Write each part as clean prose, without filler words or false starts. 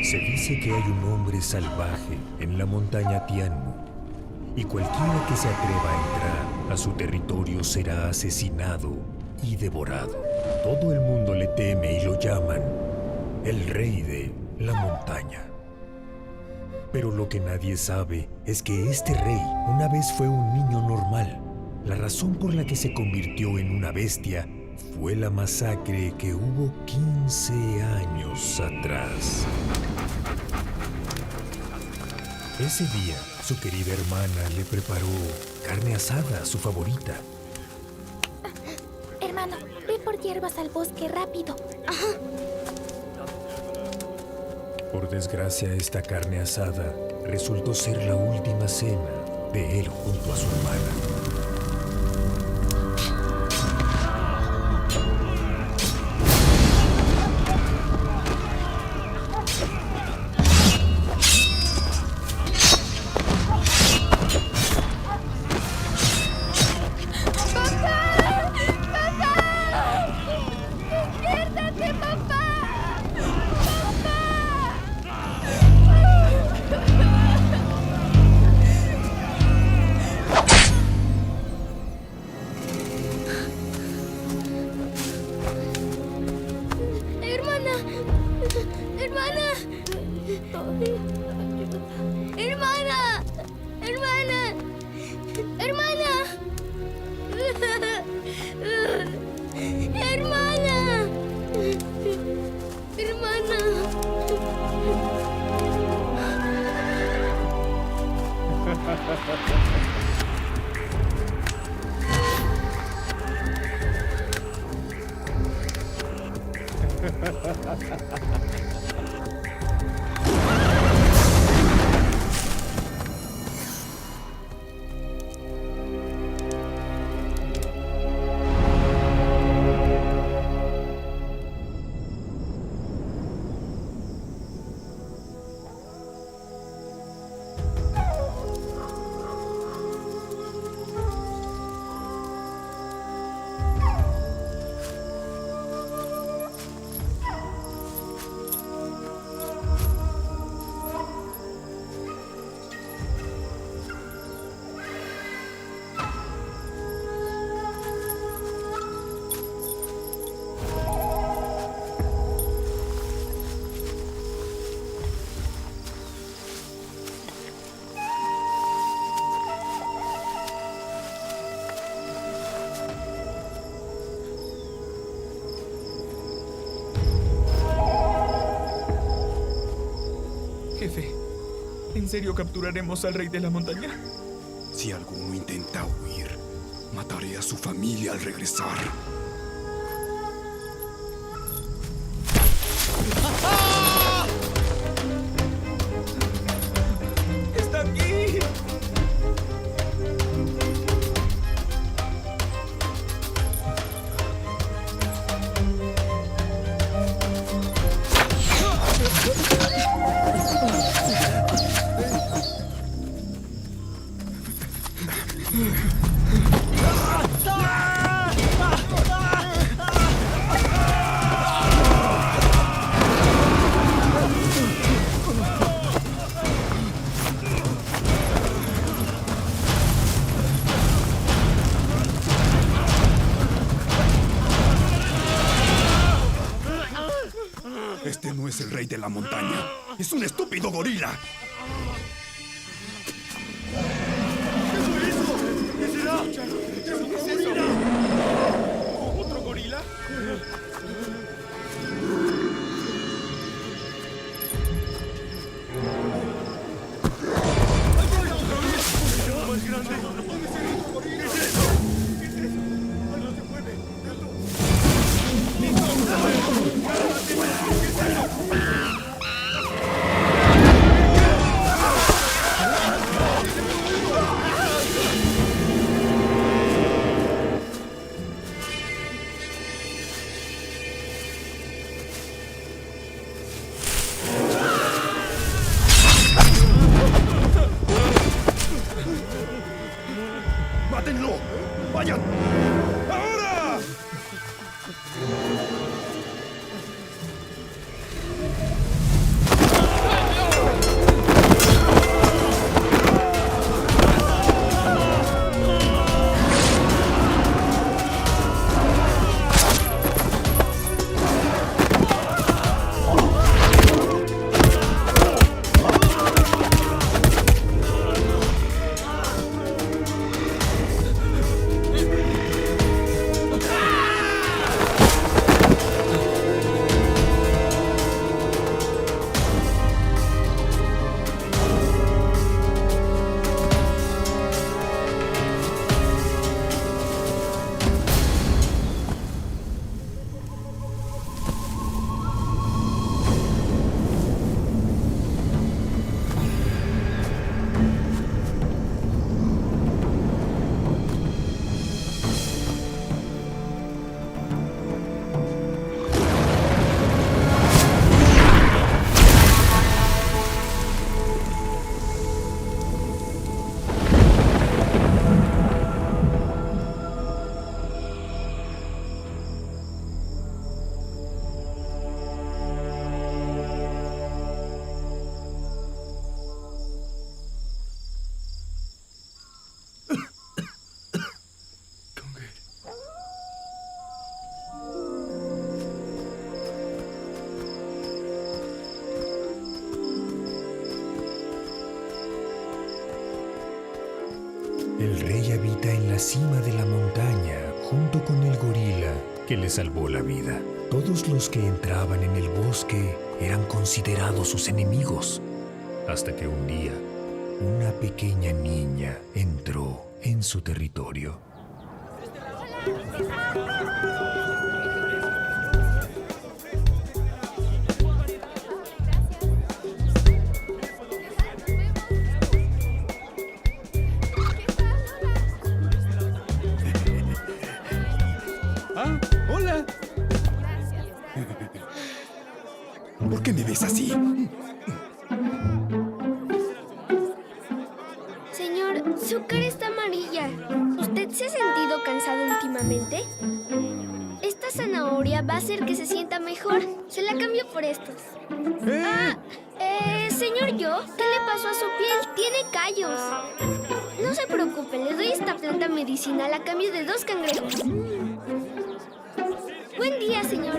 Se dice que hay un hombre salvaje en la montaña Tianmu, y cualquiera que se atreva a entrar a su territorio será asesinado y devorado. Todo el mundo le teme y lo llaman el rey de la montaña. Pero lo que nadie sabe es que este rey una vez fue un niño normal. La razón por la que se convirtió en una bestia fue la masacre que hubo 15 años atrás. Ese día, su querida hermana le preparó carne asada, su favorita. Hermano, ve por hierbas al bosque rápido. Ajá. Por desgracia, esta carne asada resultó ser la última cena de él junto a su hermana. Jefe, ¿en serio capturaremos al rey de la montaña? Si alguno intenta huir, mataré a su familia al regresar. ¡Está aquí! Este no es el rey de la montaña. ¡Es un estúpido gorila! ¿Qué será? ¿Qué es eso? ¿Otro gorila? ¡Más grande! ¿Dónde se ve otro gorila? ¿Qué es eso? ¿Qué es eso? ¡Algo se mueve! El rey habita en la cima de la montaña junto con el gorila que le salvó la vida. Todos los que entraban en el bosque eran considerados sus enemigos, hasta que un día una pequeña niña entró en su territorio. Ah, hola. ¿Por qué me ves así? Señor, su cara está amarilla. ¿Usted se ha sentido cansado últimamente? Esta zanahoria va a hacer que se sienta mejor. Se la cambio por estos. Señor Yo, ¿qué le pasó a su piel? Tiene callos. No se preocupe, le doy esta planta medicinal a cambio de 2 cangrejos. Buen día, señor.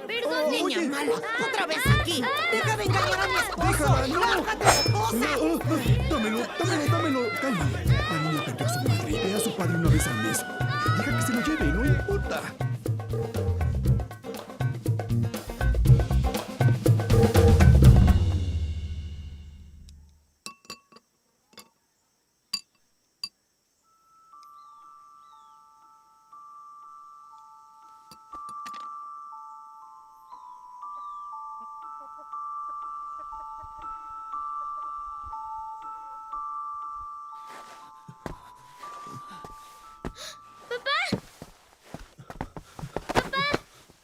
Perdón, Niña mala, otra vez aquí. Deja de engañar a mi esposo. ¡Déjala, no! ¡Lárgate, esposa! Dámelo. Cálmate. La niña perdió a su madre y ve a su padre una vez al mes. Deja que se lo lleve, no importa.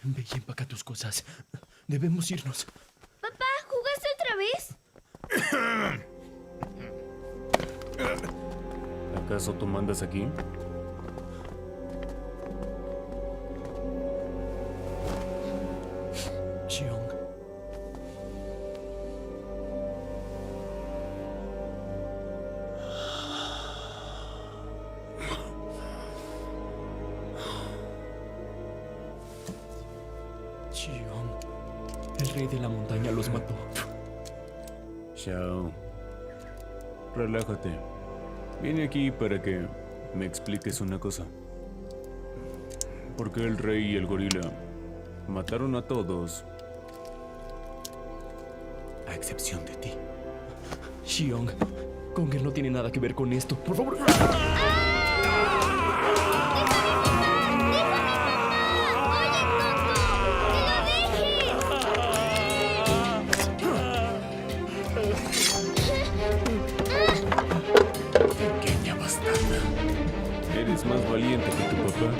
Ve y empaca tus cosas. Debemos irnos. Papá, ¿jugaste otra vez? ¿Acaso tú mandas aquí? Xiong. Xiong. El rey de la montaña los mató. Xiao, relájate. Vine aquí para que me expliques una cosa. ¿Por qué el rey y el gorila mataron a todos, a excepción de ti? Xiong, Conger no tiene nada que ver con esto. Por favor. Pequeña bastarda. Eres más valiente que tu papá.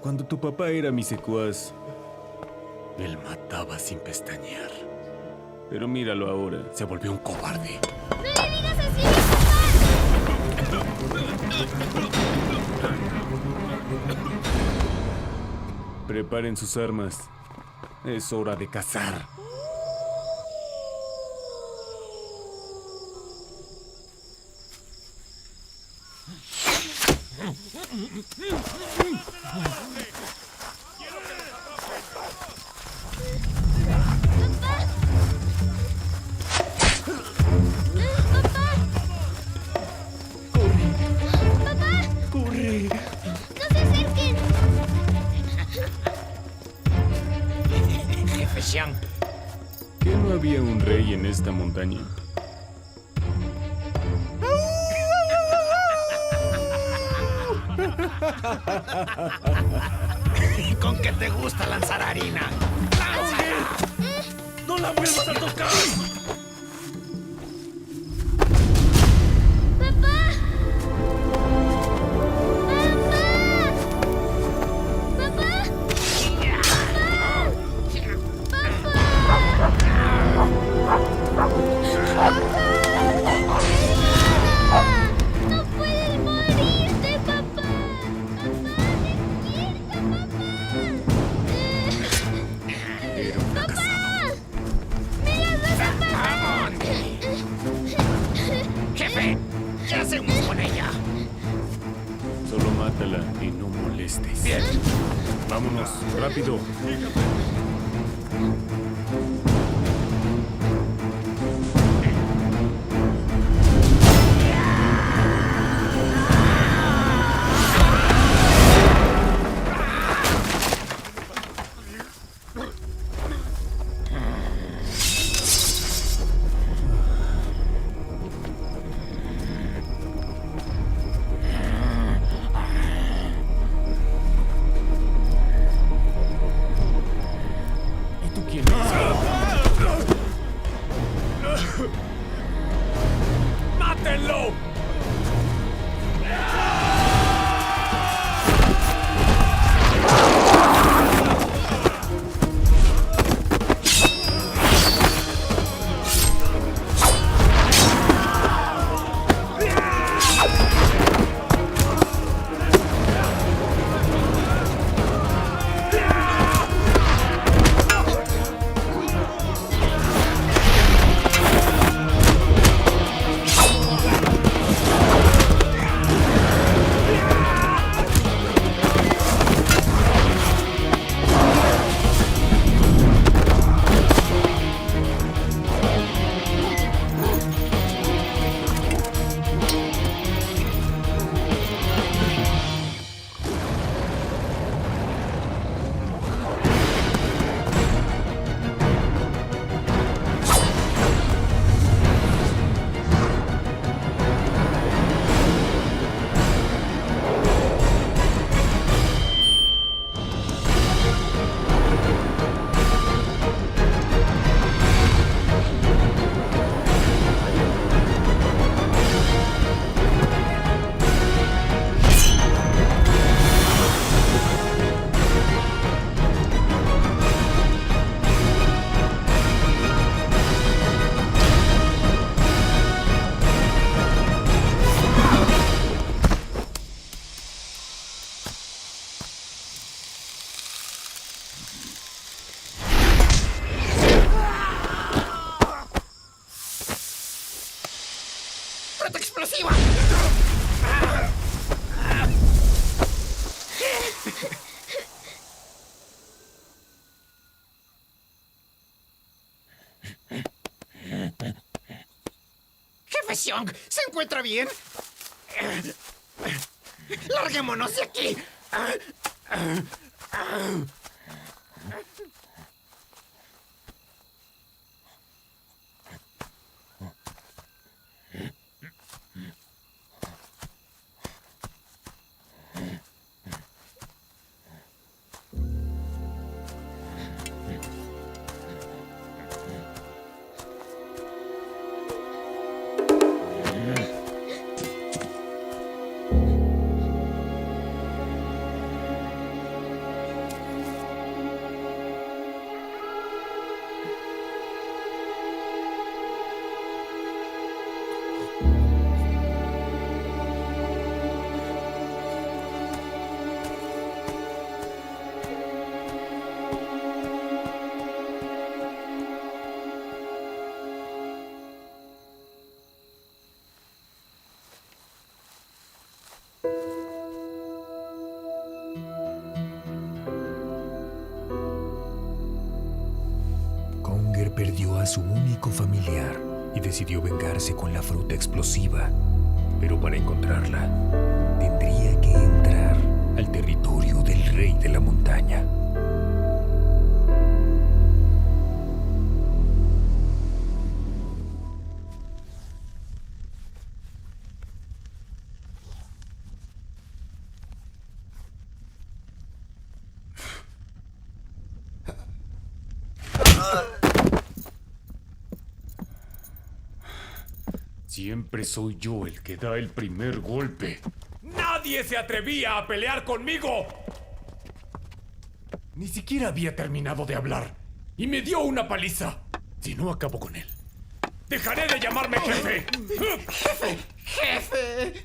Cuando tu papá era mi secuaz, él mataba sin pestañear. Pero míralo ahora, se volvió un cobarde. ¡No le digas así a Preparen sus armas. Es hora de cazar. ¡Corre! ¡No se acerquen! Jefe Xiang. ¿Que no había un rey en esta montaña? ¿Con qué te gusta lanzar harina? ¡Lánzala! ¡No la vuelvas a tocar! ¡No puedes morirte, papá! Era un fracasado. ¡Mira, vas a pasar! Jefe, ¿qué hacemos con ella? Solo mátala y no molestes. Bien. Vámonos, rápido. Xiong, ¿se encuentra bien? ¡Larguémonos de aquí! Conger perdió a su único familiar y decidió vengarse con la fruta explosiva. Pero para encontrarla, tendría que entrar al territorio del rey de la montaña. Siempre soy yo el que da el primer golpe. ¡Nadie se atrevía a pelear conmigo! Ni siquiera había terminado de hablar y me dio una paliza. Si no, acabo con él. ¡Dejaré de llamarme jefe! ¡Jefe!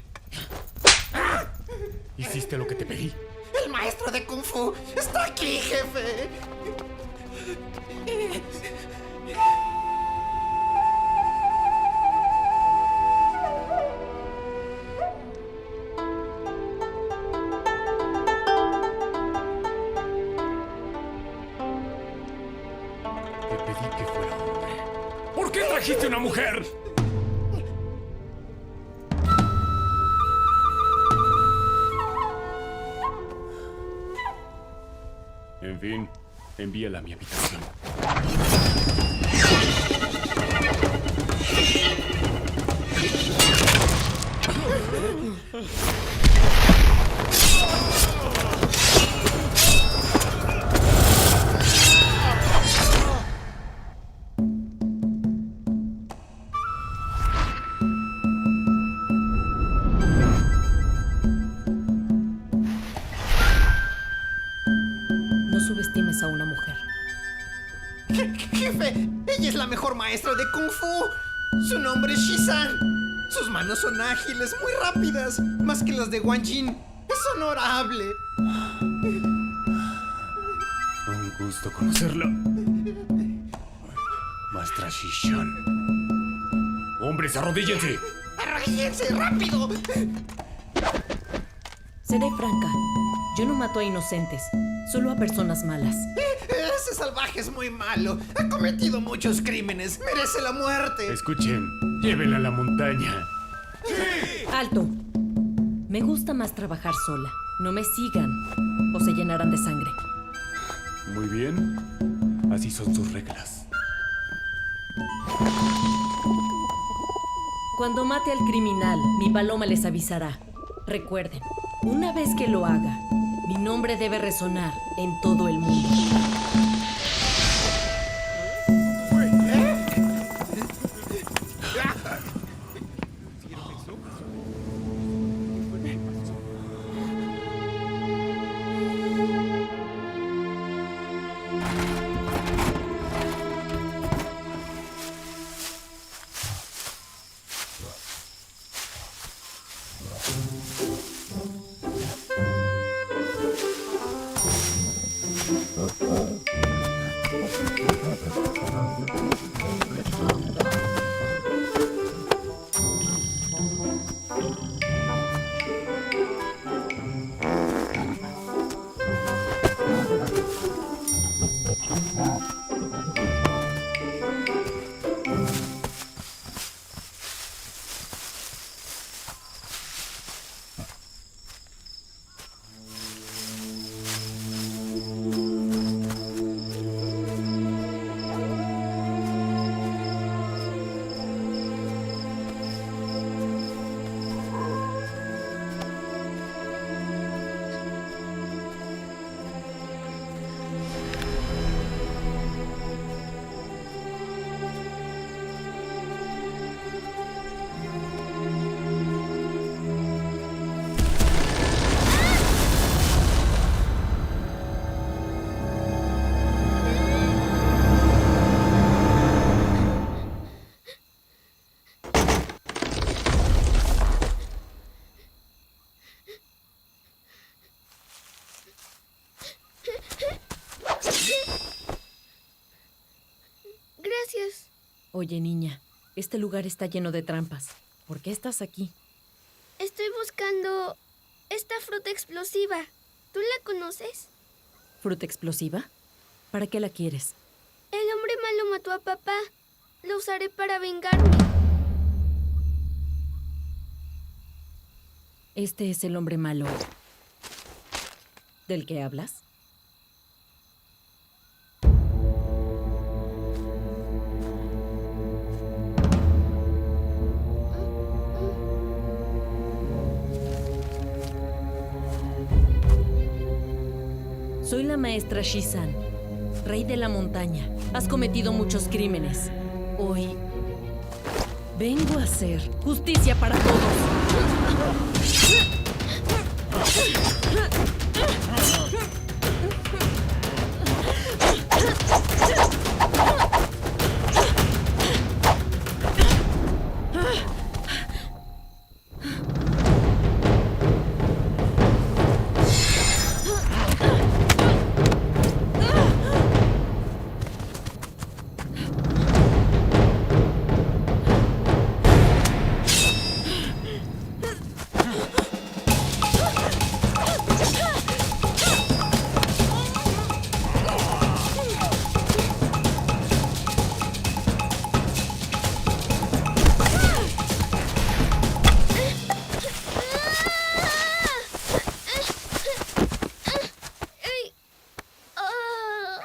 ¿Hiciste lo que te pedí? ¡El maestro de Kung Fu está aquí, jefe! Te pedí que fuera hombre. ¿Por qué trajiste una mujer? En fin, envíala a mi habitación. No subestimes a una mujer. ¡Jefe! ¡Ella es la mejor maestra de Kung Fu! ¡Su nombre es Shizan! Sus manos son ágiles, muy rápidas, más que las de Wang Jin. ¡Es honorable! Un gusto conocerla. Maestra Shishan. ¡Hombres, arrodíllense! ¡Arrodíllense, rápido! Seré franca. Yo no mato a inocentes, solo a personas malas. Ese salvaje es muy malo. Ha cometido muchos crímenes. Merece la muerte. Escuchen, llévenla a la montaña. ¡Alto! Me gusta más trabajar sola. No me sigan o se llenarán de sangre. Muy bien. Así son sus reglas. Cuando mate al criminal, mi paloma les avisará. Recuerden, una vez que lo haga, mi nombre debe resonar en todo el mundo. Gracias. Oye, niña, este lugar está lleno de trampas. ¿Por qué estás aquí? Estoy buscando esta fruta explosiva. ¿Tú la conoces? ¿Fruta explosiva? ¿Para qué la quieres? El hombre malo mató a papá. Lo usaré para vengarme. ¿Este es el hombre malo del que hablas? Soy la maestra Shizan, rey de la montaña. Has cometido muchos crímenes. Hoy vengo a hacer justicia para todos. ¡Ay! ¡Ah!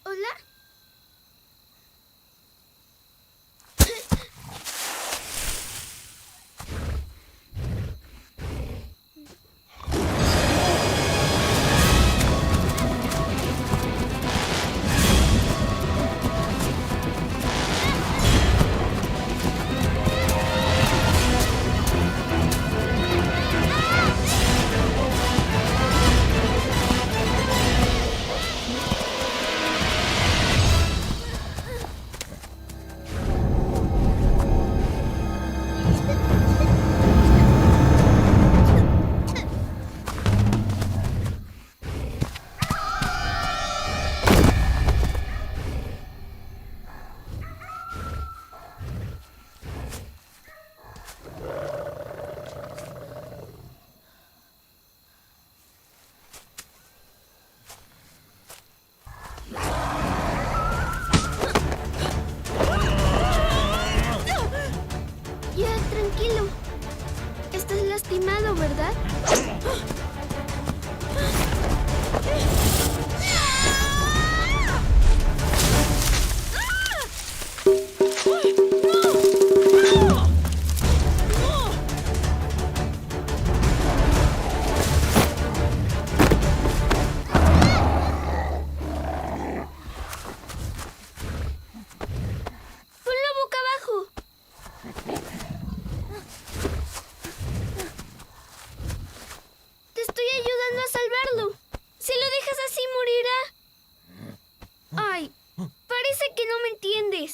¿Hola? Ya, tranquilo. Estás lastimado, ¿verdad? Ponlo boca abajo. Te estoy ayudando a salvarlo. Si lo dejas así, morirá. Ay, parece que no me entiendes.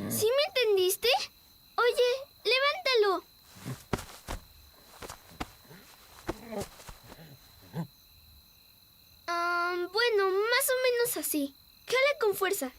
¿Sí me entendiste? Oye, levántalo. Bueno, más o menos así. Jala con fuerza.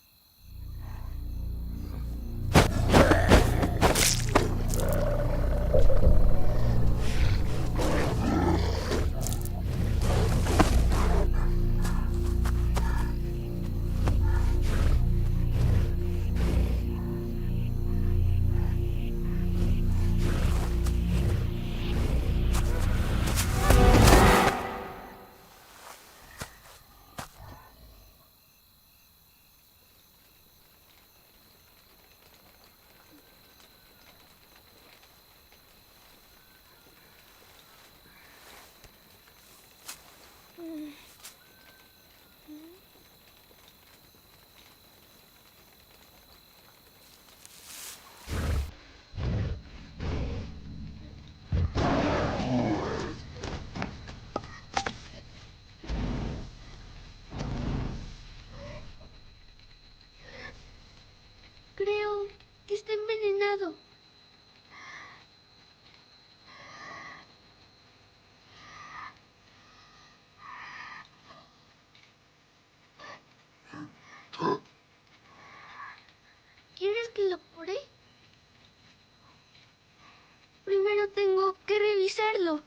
hacerlo.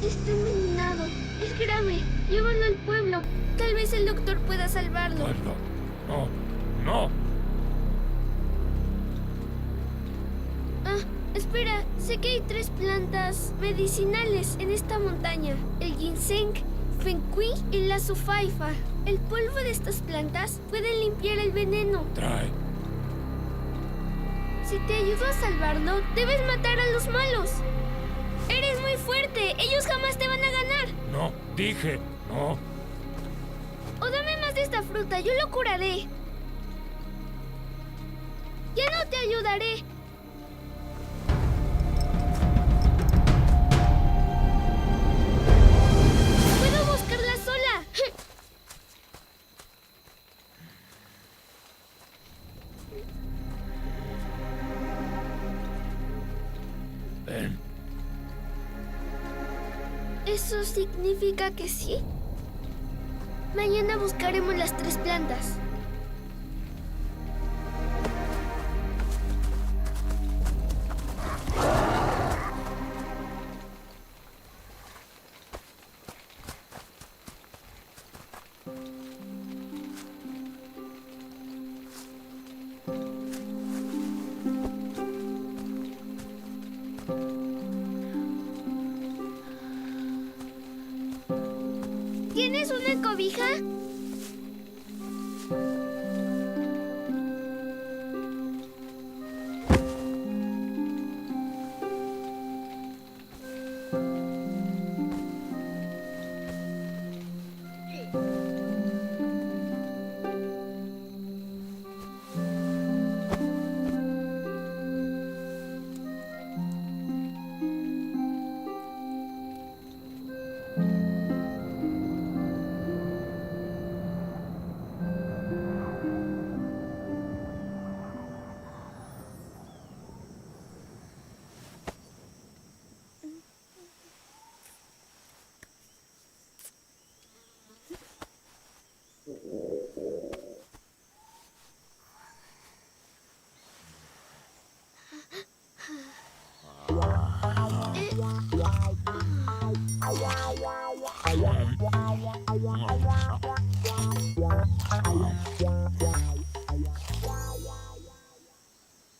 Está envenenado. Es grave. Llévalo al pueblo. Tal vez el doctor pueda salvarlo. No. Ah, espera. Sé que hay 3 plantas medicinales en esta montaña. El ginseng, fengcui y la sufaifa. El polvo de estas plantas puede limpiar el veneno. Trae. Si te ayudo a salvarlo, debes matar a los malos. Eres muy fuerte. Ellos jamás te van a ganar. No, dije. No. O dame más de esta fruta. Yo lo curaré. Ya no te ayudaré. Puedo buscarla sola. Ven. ¿Eso significa que sí? Mañana buscaremos las 3 plantas. ¿Tienes una cobija?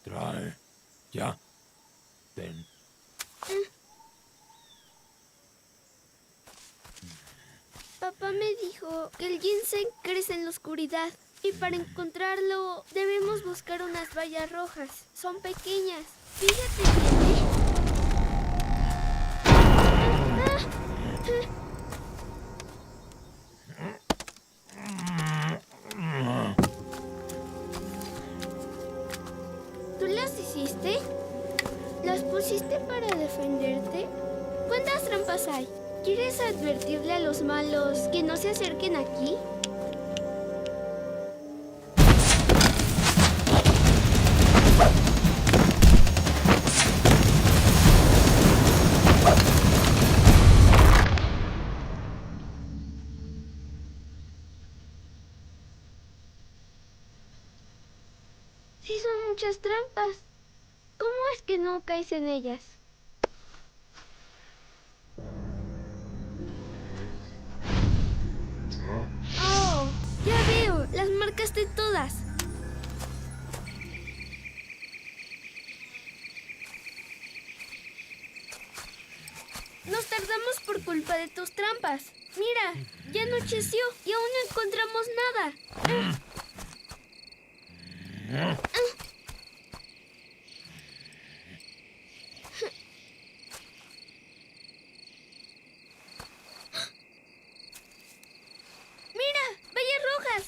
Trae. Ya. Ven. Papá me dijo que el ginseng crece en la oscuridad y para encontrarlo debemos buscar unas bayas rojas. Son pequeñas. Fíjate bien, ¿eh? ¿Tú las hiciste? ¿Las pusiste para defenderte? ¿Cuántas trampas hay? ¿Quieres advertirle a los malos que no se acerquen aquí? Sí, son muchas trampas. ¿Cómo es que no caes en ellas? Oh, ya veo, las marcaste todas. Nos tardamos por culpa de tus trampas. Mira, ya anocheció y aún no encontramos nada. ¡Mira! ¡Bayas rojas!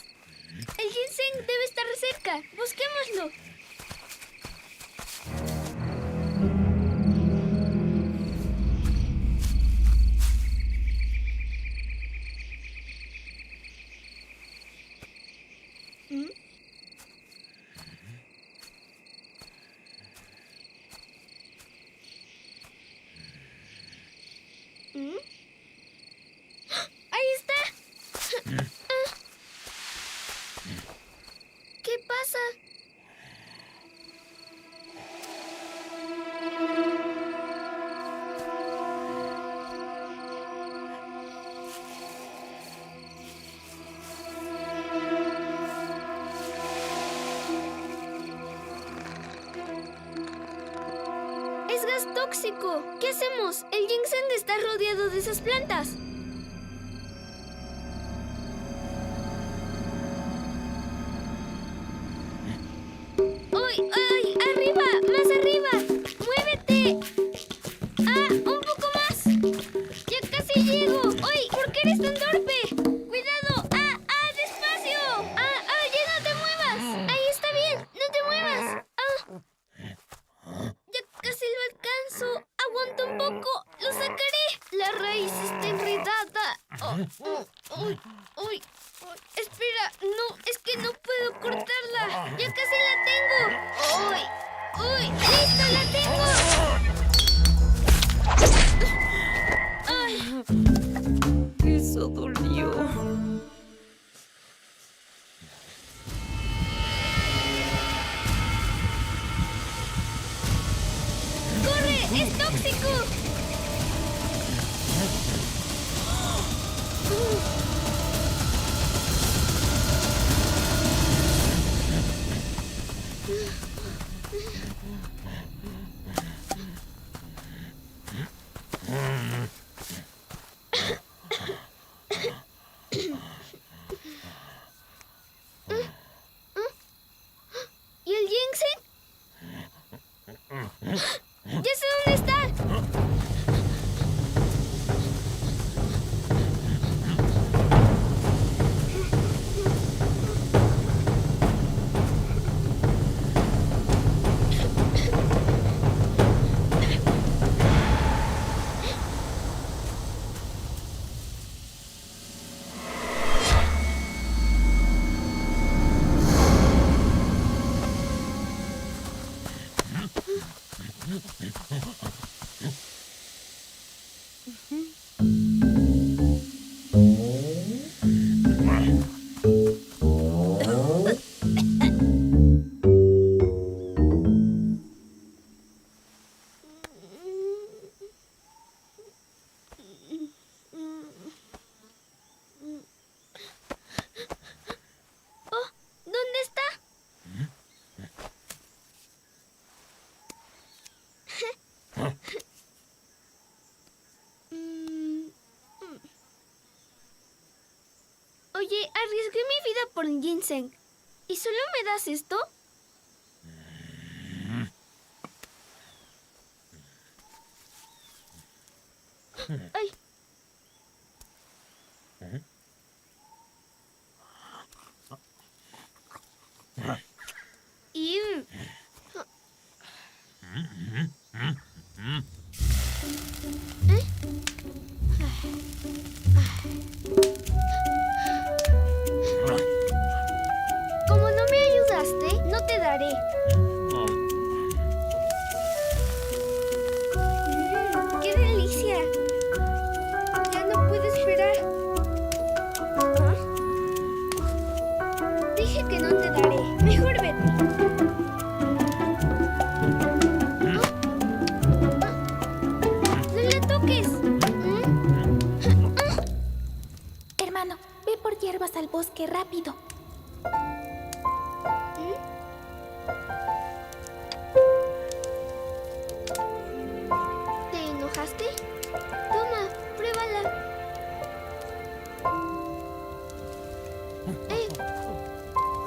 El ginseng debe estar cerca. Busquémoslo. ¿Mm? ¡Ahí está! ¿Qué pasa? ¡Es gas tóxico! ¿Qué hacemos? El ginseng está rodeado de esas plantas. ¡Uy! ¡Ay! ¡Arriba! ¡Más arriba! ¡Muévete! ¡Ah! ¡Un poco más! ¡Ya casi llego! ¡Uy! ¿Por qué eres tan torpe? ¡Cuidado! ¡Ah! ¡Ah! ¡Despacio! ¡Ah! ¡Ah! ¡Ya no te muevas! ¡Ahí está bien! ¡No te muevas! ¡Ah! ¡Ya casi lo alcanzo! ¡Aguanta un poco! ¡Lo sacaré! La raíz está enredada. ¡Uy! ¡Uy! Espera, no, es que no puedo cortarla. ¡Ya casi la tengo! ¡Uy! ¡Uy! ¡Listo, la tengo! ¡Ay! Eso dolió. ¡Corre! ¡Es tóxico! ¿Y el ginseng? ¡Ya sé dónde está! Oh, ¿dónde está? Oye, arriesgué mi vida por un ginseng. ¿Y solo me das esto? ¡Ay! Y... Como no me ayudaste, no te daré. ¡Qué delicia! Ya no puedo esperar. ¿Ah? Dije que no te daré. Mejor vete. ¡No la toques! Hermano, ve por hierbas al bosque rápido. ¿Te enojaste? Toma, pruébala.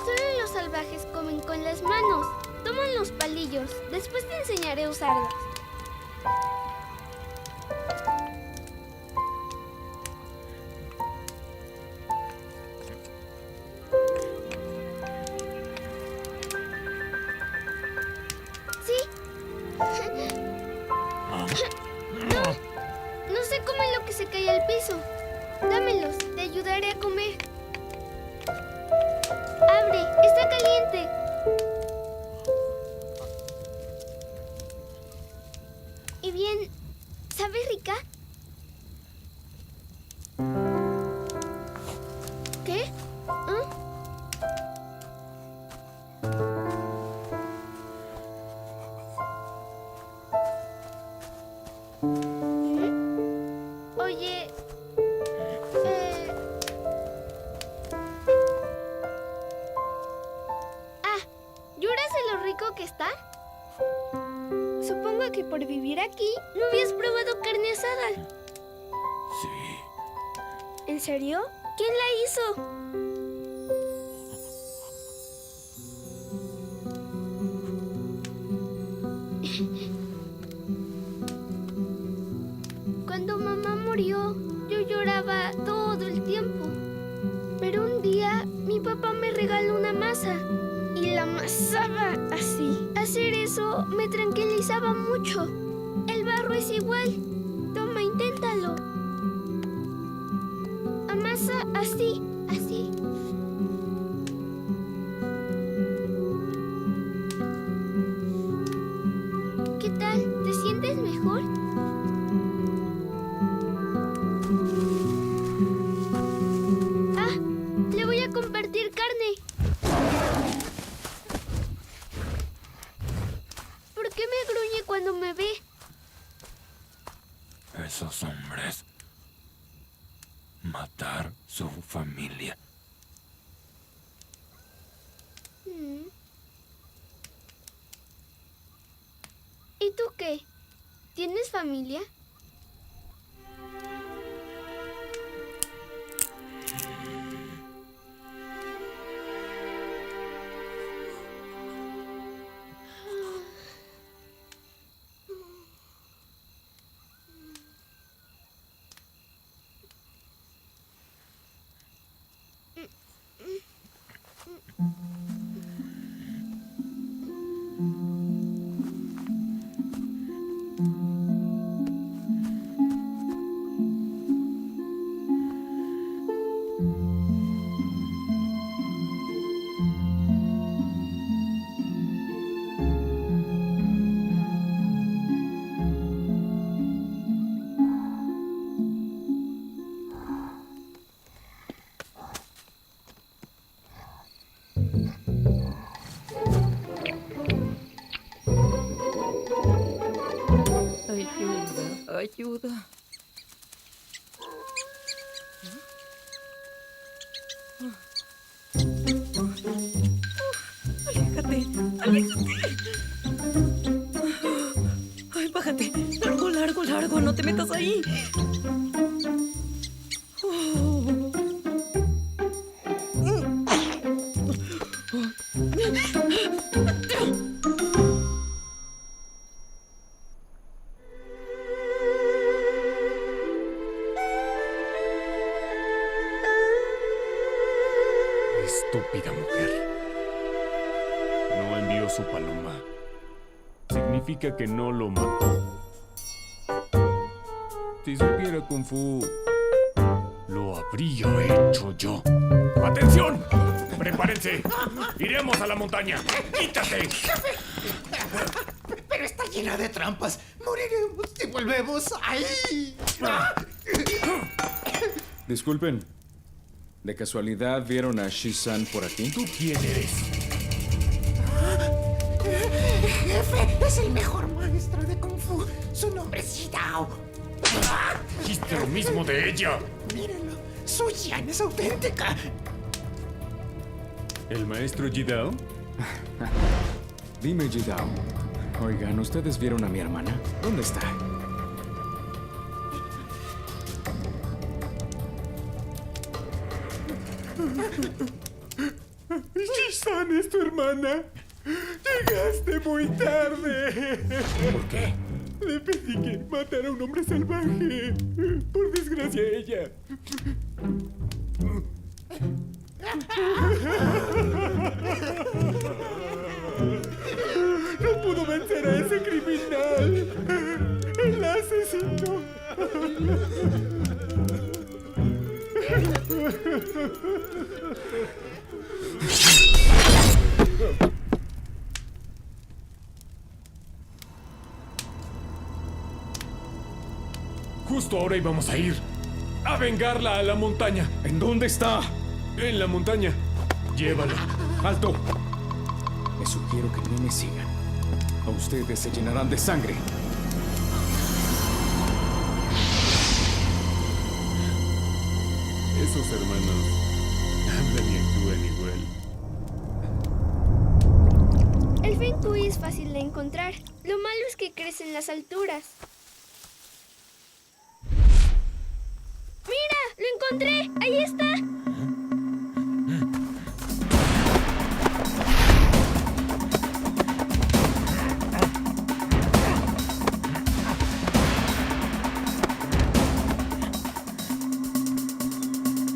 Solo los salvajes comen con las manos. Toman los palillos. Después te enseñaré a usarlos. ¿Sí? No, no se come lo que se cae al piso. Dámelos, te ayudaré a comer. Abre, está caliente. Y bien, ¿sabe rica? que está? Supongo que por vivir aquí no habías probado carne asada. Sí. ¿En serio? ¿Quién la hizo? Cuando mamá murió, yo lloraba todo el tiempo. Pero un día mi papá me regaló una masa y la amasaba así. Hacer eso me tranquilizaba mucho. El barro es igual. Toma, inténtalo. Amasa así, así. ¿Qué tal? ¿Te sientes mejor? Ah, le voy a compartir carne. ¿Por qué me gruñe cuando me ve? Esos hombres. Matar su familia. ¿Y tú qué? ¿Tienes familia? Ayuda, ayuda. Aléjate, aléjate. Ay, bájate. Largo, largo, largo. No te metas ahí. Estúpida mujer. No envió su paloma. Significa que no lo mató. Si supiera Kung Fu, lo habría hecho yo. ¡Atención! ¡Prepárense! ¡Iremos a la montaña! ¡Quítate! Pero está llena de trampas. Moriremos si volvemos ahí. Disculpen, ¿de casualidad vieron a Shi-san por aquí? ¿Tú quién eres? Jefe, es el mejor maestro de Kung Fu. Su nombre es Yidao. Dijiste lo mismo de ella. Mírenlo, su Yan es auténtica. ¿El maestro Yidao? Dime, Yidao. Oigan, ¿ustedes vieron a mi hermana? ¿Dónde está? Shi-san es tu hermana. Llegaste muy tarde. ¿Por qué? Le pedí que matara a un hombre salvaje. Por desgracia, ella. No pudo vencer a ese criminal. El asesino. Justo ahora íbamos a ir a vengarla a la montaña. ¿En dónde está? En la montaña. Llévala. ¡Alto! Les sugiero que no me sigan. A ustedes se llenarán de sangre. Esos hermanos hablan y actúan igual. El Feng cuy es fácil de encontrar. Lo malo es que crece en las alturas. ¡Mira! ¡Lo encontré! ¡Ahí está!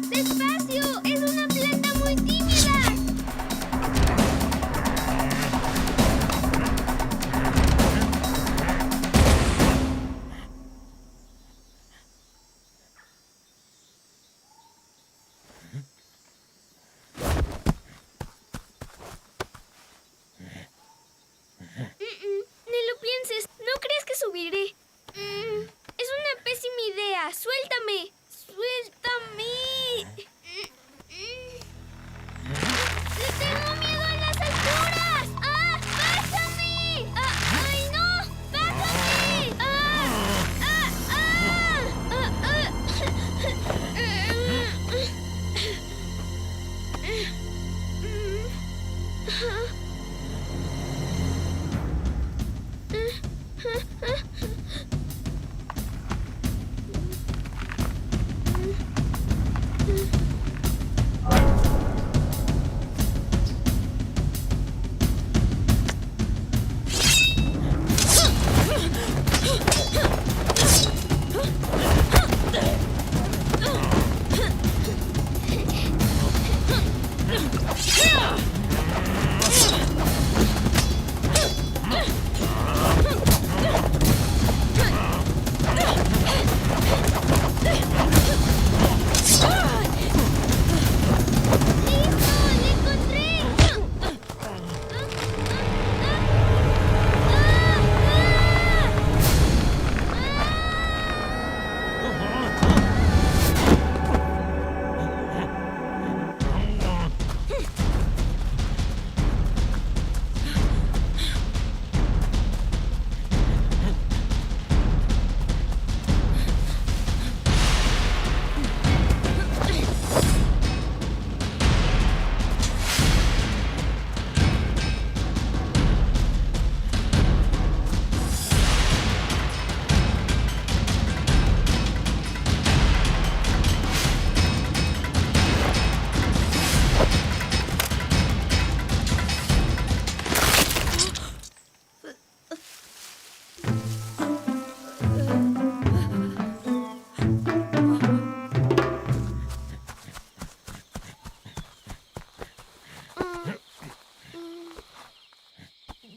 ¡Despacio! ¡Es una planta muy tímida! Ni lo pienses. ¿No crees que subiré? Es una pésima idea. ¡Suéltame! ¡Suéltame! ¡Le tengo miedo a las alturas! ¡Ah! ¡Bájame! ¡Ah! ¡Ay, no! ¡Bájame! ¡Ah! ¡Ah! ¡Ah! ¡Ah!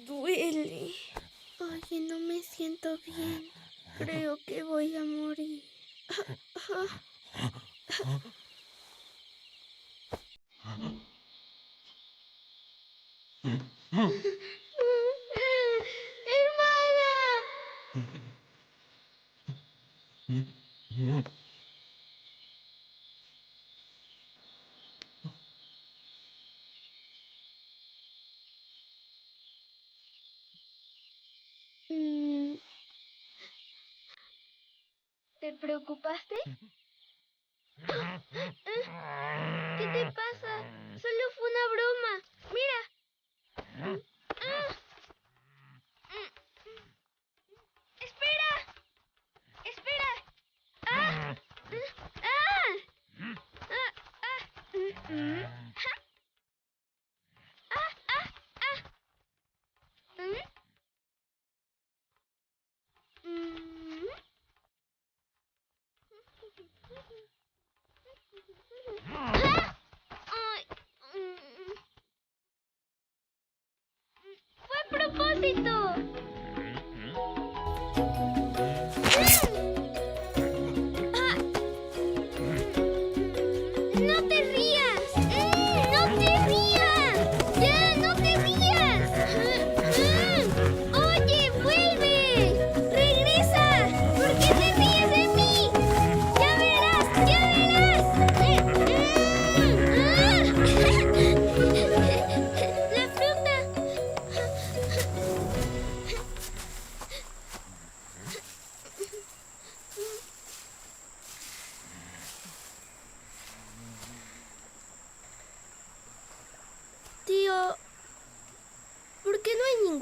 Duele. Oye, no me siento bien. Creo que voy a morir. ¡Hermana! ¿Te preocupaste? ¿Qué te pasa? Solo fue una broma. Mira. ¡Espera! ¡Espera! ¡Ah! ¡Ah! ¡Ah! ¡Fue a propósito! ¡No te rías! ¡No te rías! ¡Ya, no te rías! ¡Oye, vuelve! ¡Regresa! ¿Por qué te ríes de mí? ¡Ya verás! ¡Ya verás! ¡La fruta!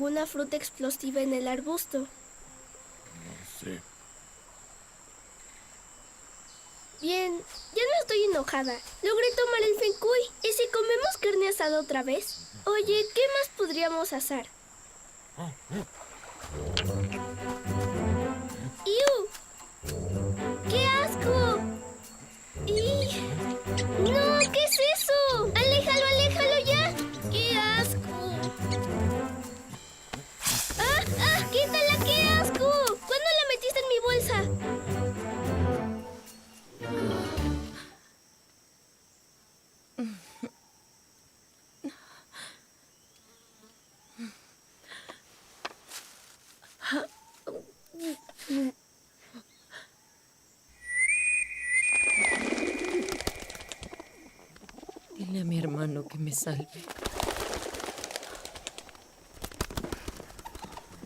ninguna fruta explosiva en el arbusto. Sí. Bien, ya no estoy enojada. Logré tomar el fencuy. ¿Y si comemos carne asada otra vez? Oye, ¿qué más podríamos asar? ¡Iu! ¡Qué asco! ¡Y! ¡No! ¿Qué es eso? ¡Aléjalo, aléjalo ya! ¡Qué asco! ¡Ah! ¡Ah! ¡Quítala! ¡Qué asco! ¿Cuándo la metiste en mi bolsa? Dile a mi hermano que me salve.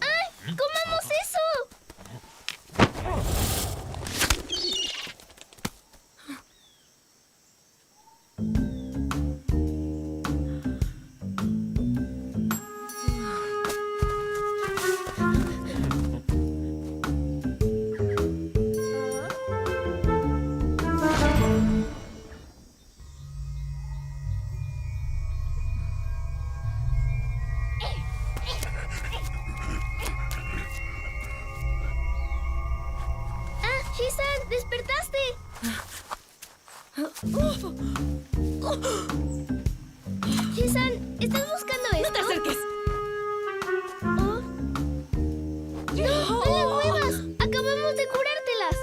¡Ay! ¡Comamos eso! ¡Ah! ¡Shisan! ¡Despertaste! Shisan, ¿estás buscando esto? ¡No te acerques! ¿Oh? ¡No! ¡No las muevas! ¡Acabamos de curártelas!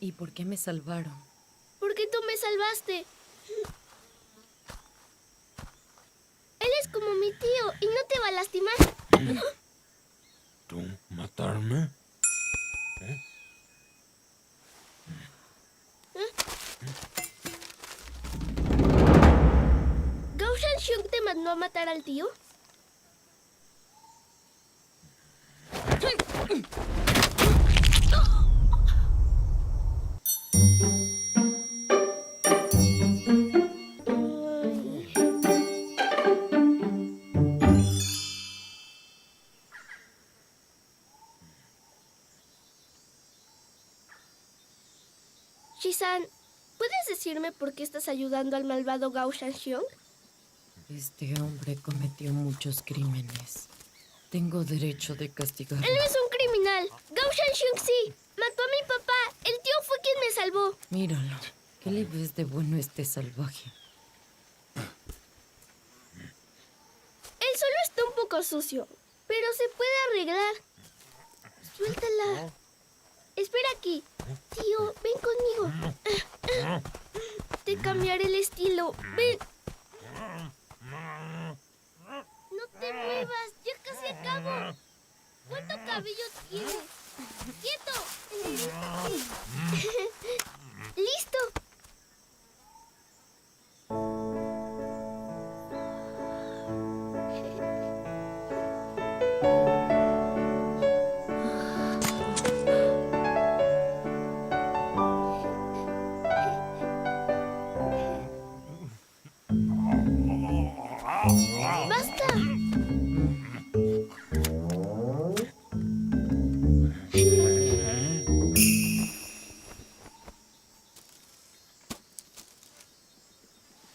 ¿Y por qué me salvaron? Porque tú me salvaste. Él es como mi tío y no te va a lastimar. ¿Tú matarme? ¿Gao Shanxiong te mandó a matar al tío? Shisan, ¿puedes decirme por qué estás ayudando al malvado Gao Shanxiong? Este hombre cometió muchos crímenes. Tengo derecho de castigarlo. Él no es un criminal. Gao Shanxiong sí. Mató a mi papá. El tío fue quien me salvó. Míralo. ¿Qué le ves de bueno a este salvaje? Él solo está un poco sucio, pero se puede arreglar. Suéltala. Espera aquí. Tío, ven conmigo. Te cambiaré el estilo. Ven. No te muevas. Ya casi acabo. ¿Cuánto cabello tienes? ¡Quieto! Enderezate. ¡Listo! ¡Basta!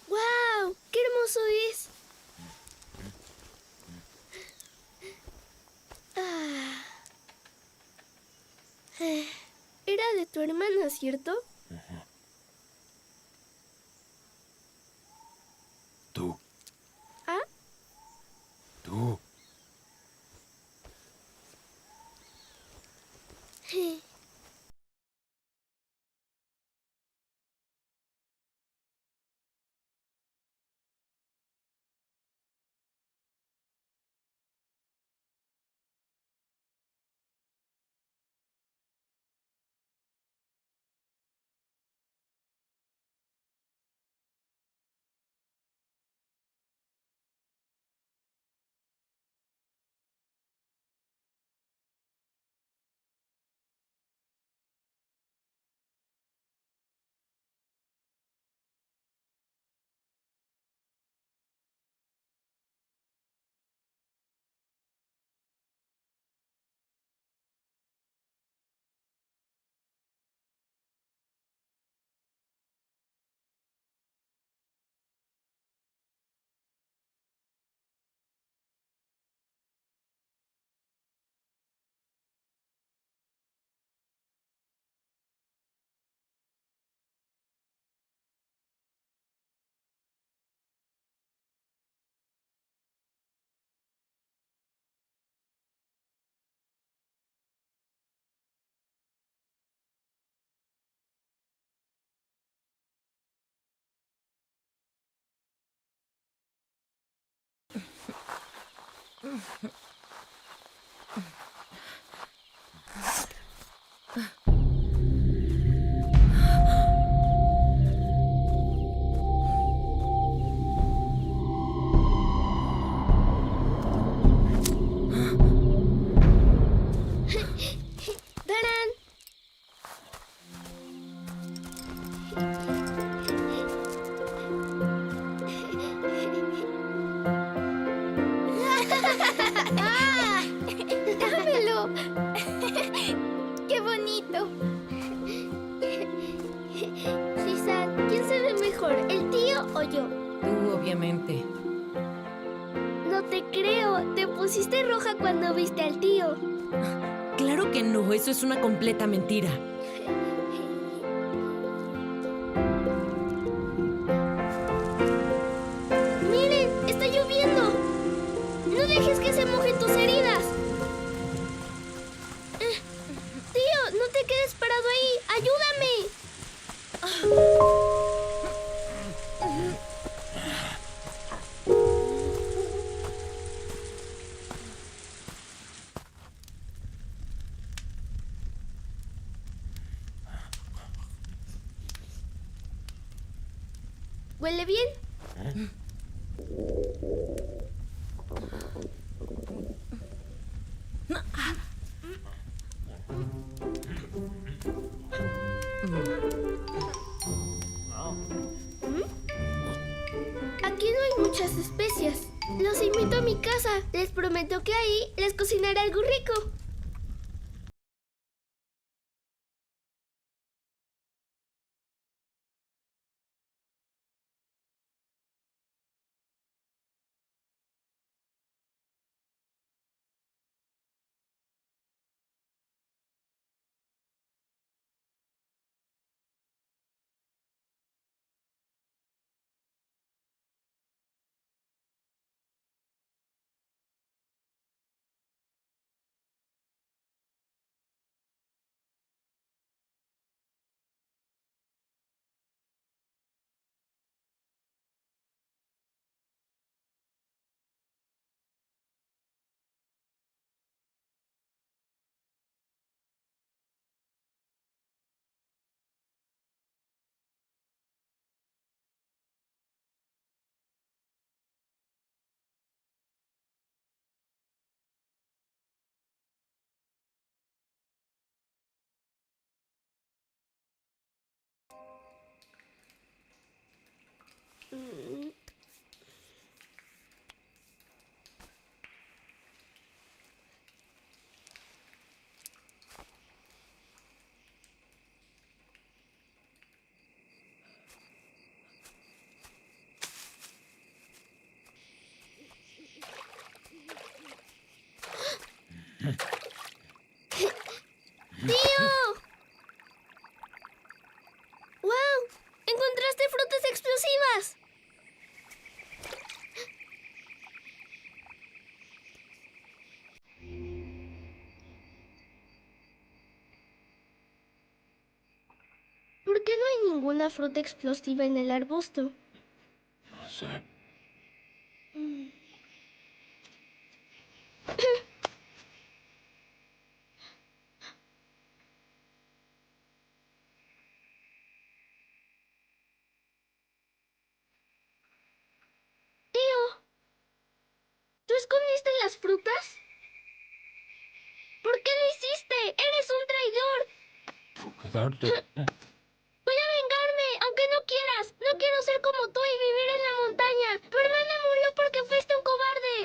¡Guau! ¡Qué hermoso es! Ah. Era de tu hermana, ¿cierto? Tú. ¿Ah? Tú. ¡Tarán! ¡Ah! ¡Dámelo! ¡Qué bonito! Shisan, ¿quién se ve mejor, el tío o yo? Tú, obviamente. No te creo. Te pusiste roja cuando viste al tío. Claro que no, eso es una completa mentira. ¡Miren! ¡Está lloviendo! ¡No dejes que se mojen tus heridas! Tío, no te quedes parado ahí. ¡Ayúdame! ¿Huele bien? Aquí no hay muchas especias. Los invito a mi casa. Les prometo que ahí les cocinaré algo rico. ¡Tío! ¡Wow! ¡Encontraste frutas explosivas! ¿Por qué no hay ninguna fruta explosiva en el arbusto? No sé. Tío, ¿tú escondiste las frutas? ¿Por qué lo hiciste? ¡Eres un traidor! ¿Por quedarte? Voy a vengarme, aunque no quieras. No quiero ser como tú y vivir en la montaña. Tu hermana murió porque fuiste un cobarde.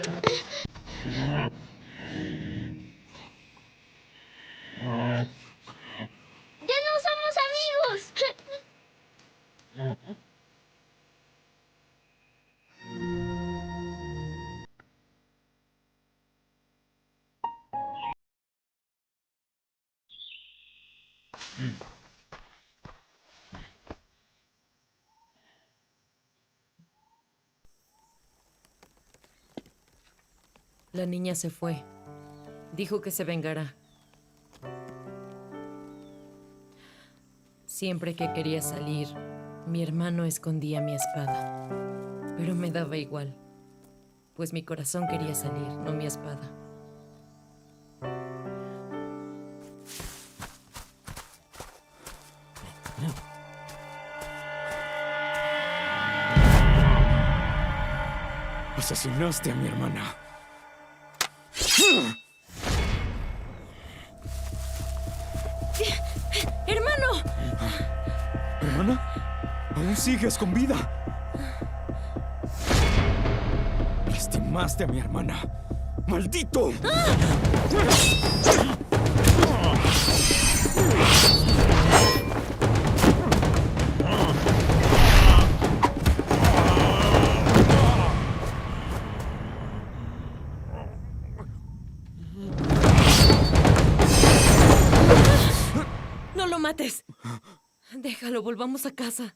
¡Ya no somos amigos! La niña se fue. Dijo que se vengará. Siempre que quería salir, mi hermano escondía mi espada. Pero me daba igual. pues mi corazón quería salir, no mi espada. Asesinaste a mi hermana. ¡Hermano! ¿Hermana? Aún sigues con vida. Lastimaste a mi hermana. ¡Maldito! ¡No lo mates! Déjalo, volvamos a casa.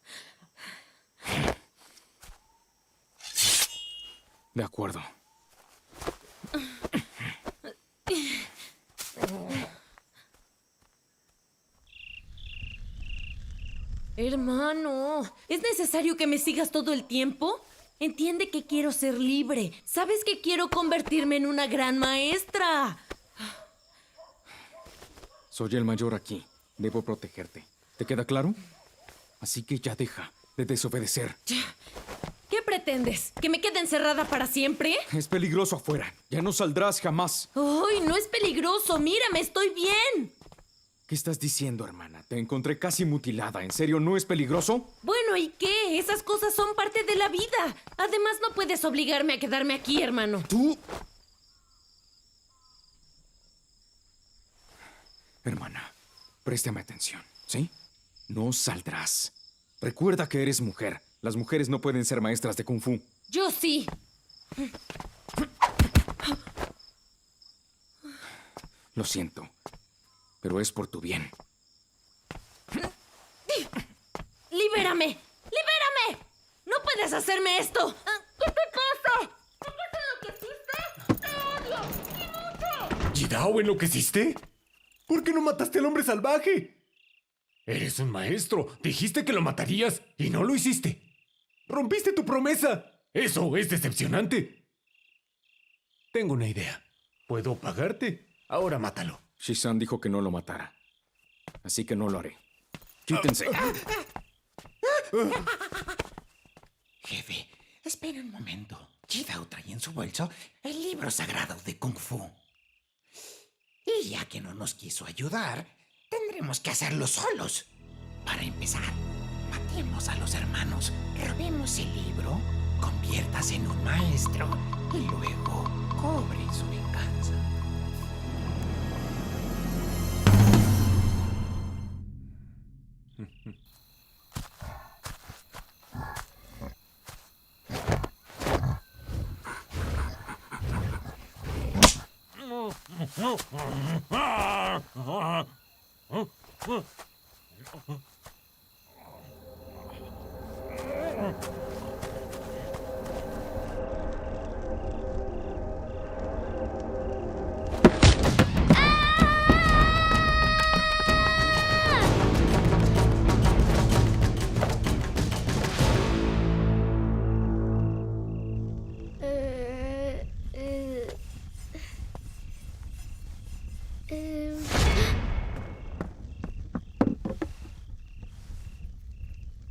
De acuerdo. Hermano, ¿es necesario que me sigas todo el tiempo? Entiende que quiero ser libre. Sabes que quiero convertirme en una gran maestra. Soy el mayor aquí. Debo protegerte. ¿Te queda claro? Así que ya deja de desobedecer. ¿Qué pretendes? ¿Que me quede encerrada para siempre? Es peligroso afuera. Ya no saldrás jamás. ¡Ay, no es peligroso! ¡Mírame, estoy bien! ¿Qué estás diciendo, hermana? Te encontré casi mutilada. ¿En serio no es peligroso? Bueno, ¿y qué? Esas cosas son parte de la vida. Además, no puedes obligarme a quedarme aquí, hermano. ¿Tú? Hermana, préstame atención, ¿sí? No saldrás. Recuerda que eres mujer. Las mujeres no pueden ser maestras de Kung Fu. Yo sí. Lo siento, pero es por tu bien. ¡Libérame! ¡Libérame! ¡No puedes hacerme esto! ¿Qué te pasa? ¿Qué pasa lo que hiciste? ¡Te odio! ¡Y mucho! ¿Yidao, enloqueciste? ¿Por qué no mataste al hombre salvaje? Eres un maestro. Dijiste que lo matarías y no lo hiciste. ¡Rompiste tu promesa! Eso es decepcionante. Tengo una idea. Puedo pagarte. Ahora mátalo. Shisan dijo que no lo matara. Así que no lo haré. Quítense. Jefe, espere un momento. Yidao trae en su bolso el libro sagrado de Kung Fu. Y ya que no nos quiso ayudar, tendremos que hacerlo solos. Para empezar, matemos a los hermanos, robemos el libro, conviértase en un maestro y luego cobre su venganza.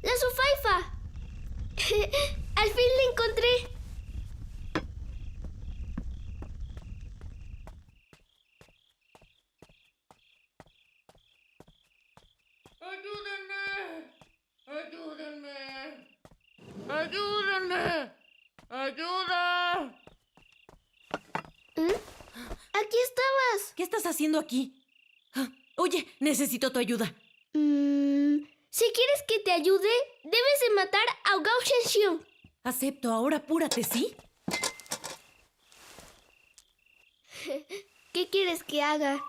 ¡La Sufaifa! ¡Al fin la encontré! ¡Ayúdenme! ¡Ayúdenme! ¡Ayúdenme! ¡Ayuda! ¡Aquí estabas! ¿Qué estás haciendo aquí? Oye, necesito tu ayuda. Si quieres que te ayude, debes de matar a Gao Shenxiong. Acepto, ahora apúrate, ¿sí? ¿Qué quieres que haga?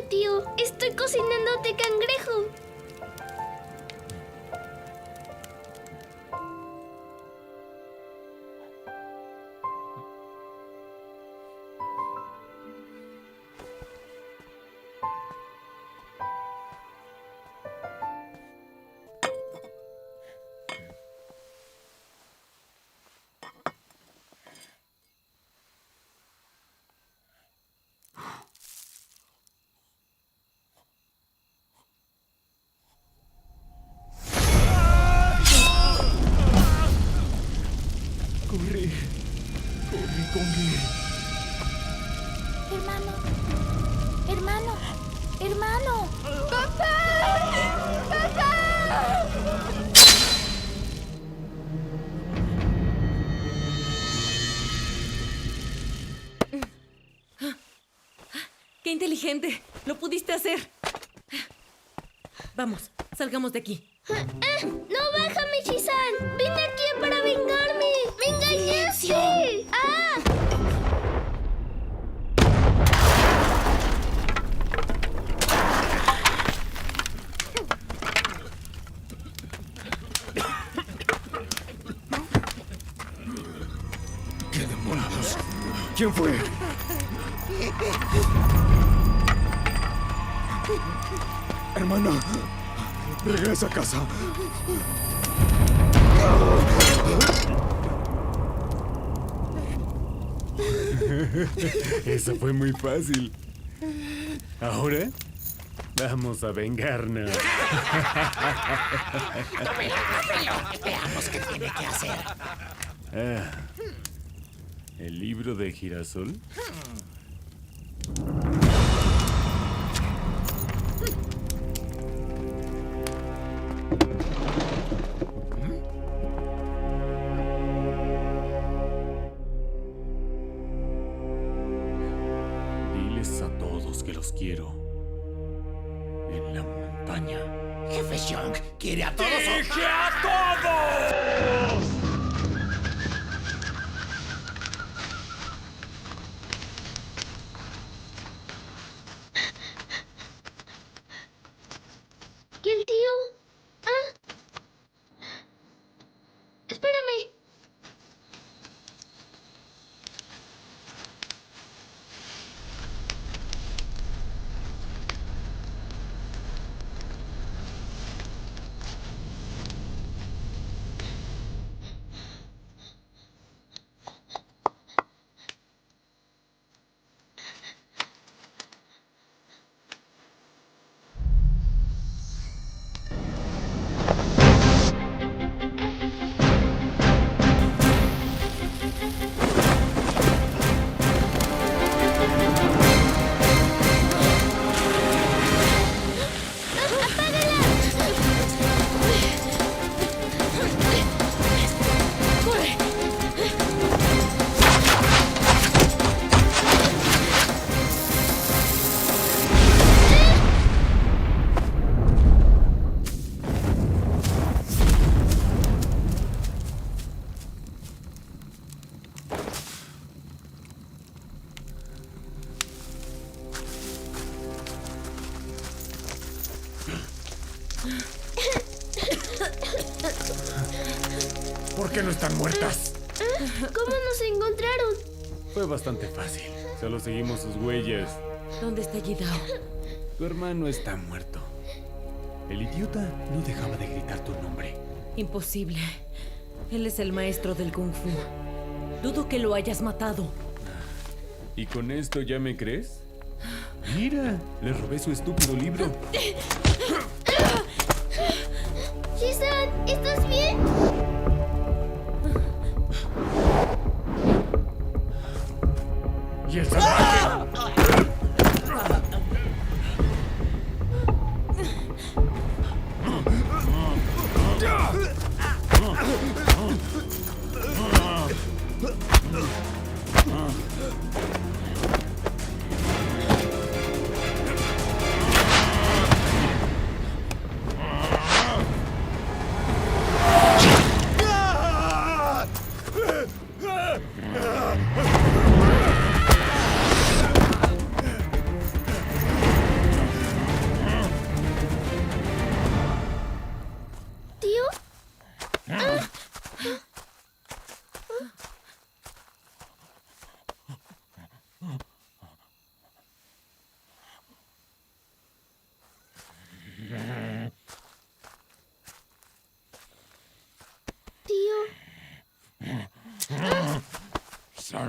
Mira, tío, estoy cocinándote cangrejo. Corre. Corre, Congue. Hermano. Hermano. Hermano. ¡Qué inteligente! ¡Lo pudiste hacer! Vamos, salgamos de aquí. ¡No, bájame, Shizan! ¡Vine aquí para vengarme! ¡Me engañaste! ¡Ah! ¿Qué demonios? ¿Quién fue? Hermana, regresa a casa. Esa fue muy fácil. Ahora, vamos a vengarnos. Veamos qué tiene que hacer. Ah, ¿el libro de girasol? Diles a todos que los quiero. En la montaña. Jefe Young quiere a todos. ¡Dije a todos! ¿Y el tío? ¿Ah? Espérame. ¿Por qué no están muertas? ¿Cómo nos encontraron? Fue bastante fácil. Solo seguimos sus huellas. ¿Dónde está Yidao? Tu hermano está muerto. El idiota no dejaba de gritar tu nombre. Imposible. Él es el maestro del Kung Fu. Dudo que lo hayas matado. ¿Y con esto ya me crees? Mira, le robé su estúpido libro. Shizan, ¿estás bien? ¡Y el salvaje!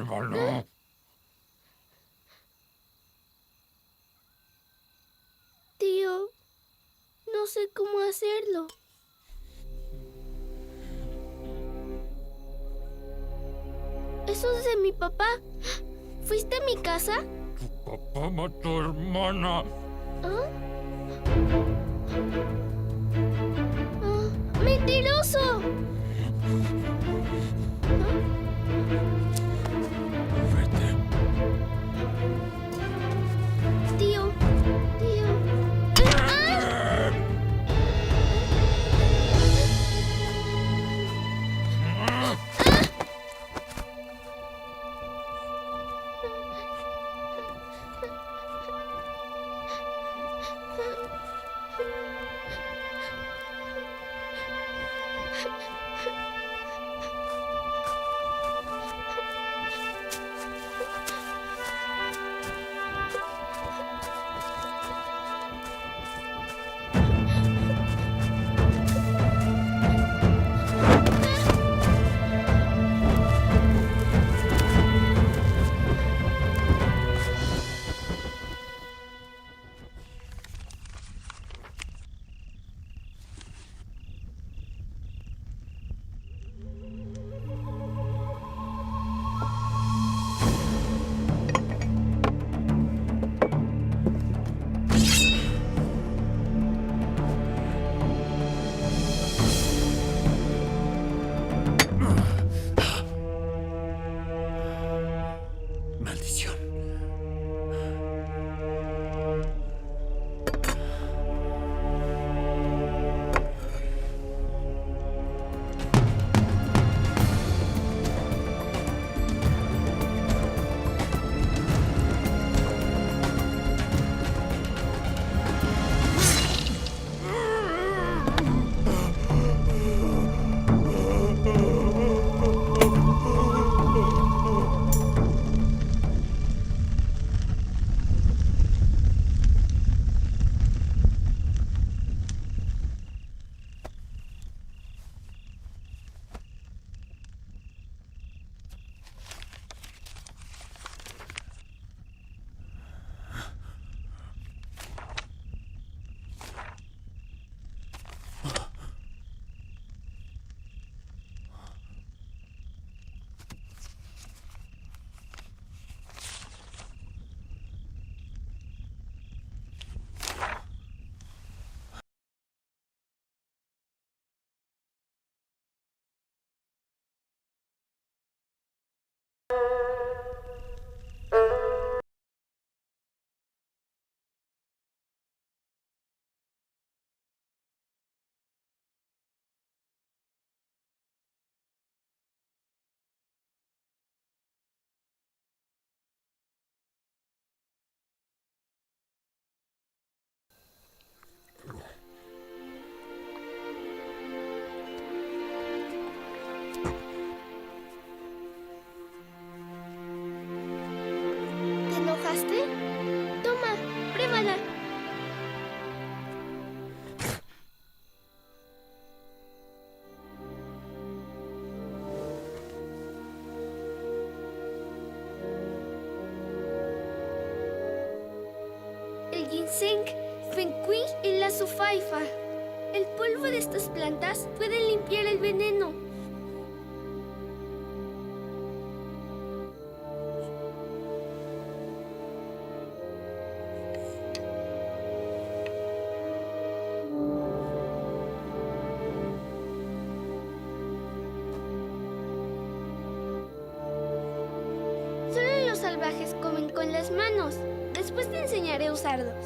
Sálvalo. Tío, no sé cómo hacerlo. Eso es de mi papá. ¿Fuiste a mi casa? Tu papá mató a hermana. ¿Ah? ¡Ah! ¡Mentiroso! Vete. Tío, tío. ¡Ah! Maldición. ¿Te enojaste? Toma, pruébala. El ginseng, fengui y la sufaifa. El polvo de estas plantas puede limpiar el veneno. Solo los salvajes comen con las manos. Después te enseñaré a usarlos.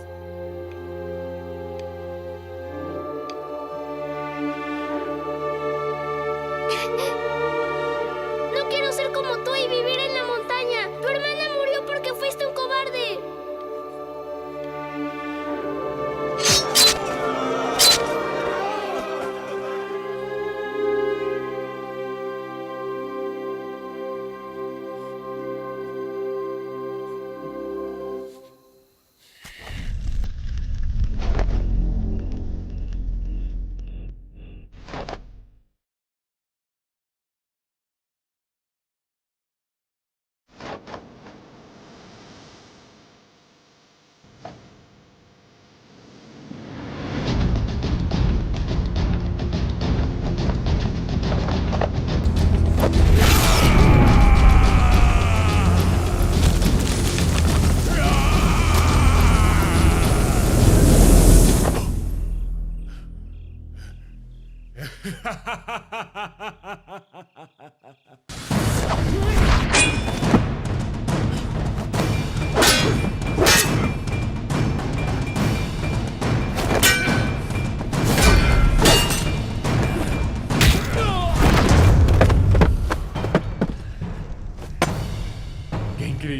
No quiero ser como tú y vivir en la montaña. Tu hermana murió porque fuiste un cobarde.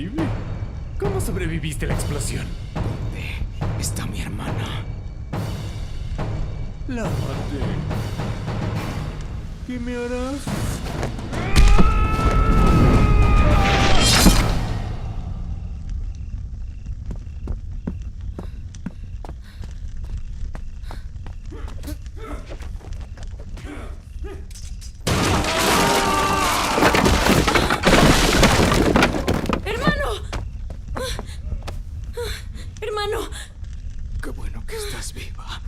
increíble. ¿Cómo sobreviviste a la explosión? ¿Dónde está mi hermana? La maté. ¿Qué me harás? ¡Hermano! ¡Hermano! Qué bueno que estás viva.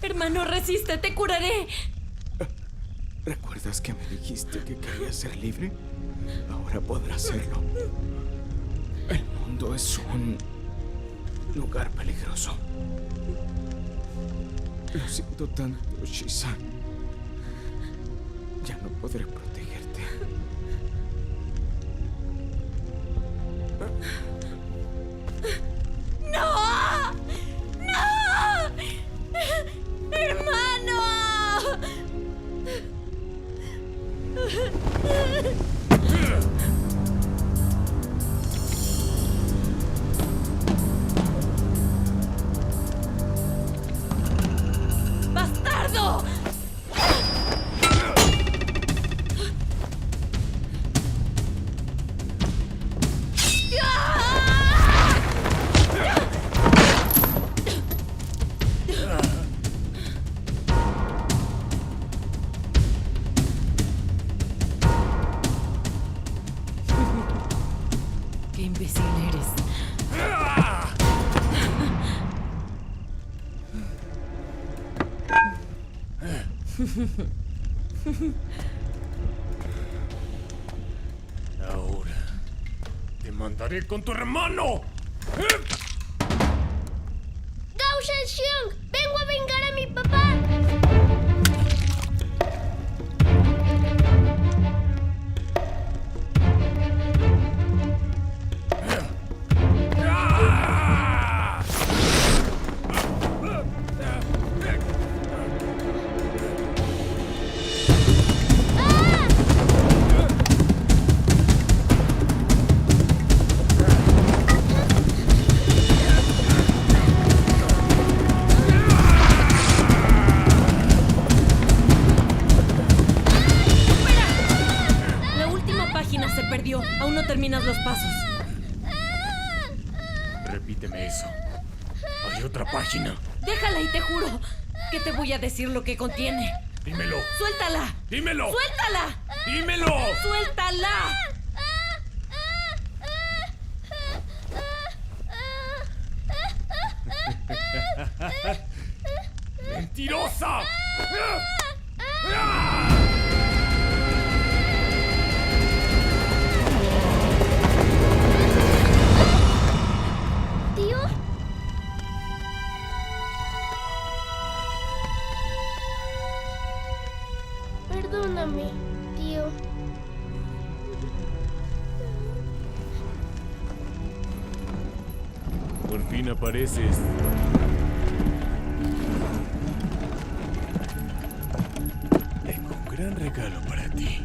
Hermano, resiste, te curaré. ¿Recuerdas que me dijiste que querías ser libre? Ahora podrás serlo. El mundo es un lugar peligroso. Lo siento tanto, Shizan. Ya no podré protegerte. ¡No! ¡No! ¡Hermano! ¡Bastardo! ¡Qué imbécil eres! Ahora te mandaré con tu hermano. Gao Shenxiang, vengo a vengar a mi papá. La última página se perdió. Aún no terminas los pasos. Repíteme eso. Hay otra página. Déjala y te juro que te voy a decir lo que contiene. Dímelo. ¡Suéltala! Dímelo. ¡Suéltala! Dímelo. ¡Suéltala! ¡Mentirosa! ¿Tío? Perdóname, tío. Por fin apareces. Tengo un gran regalo para ti.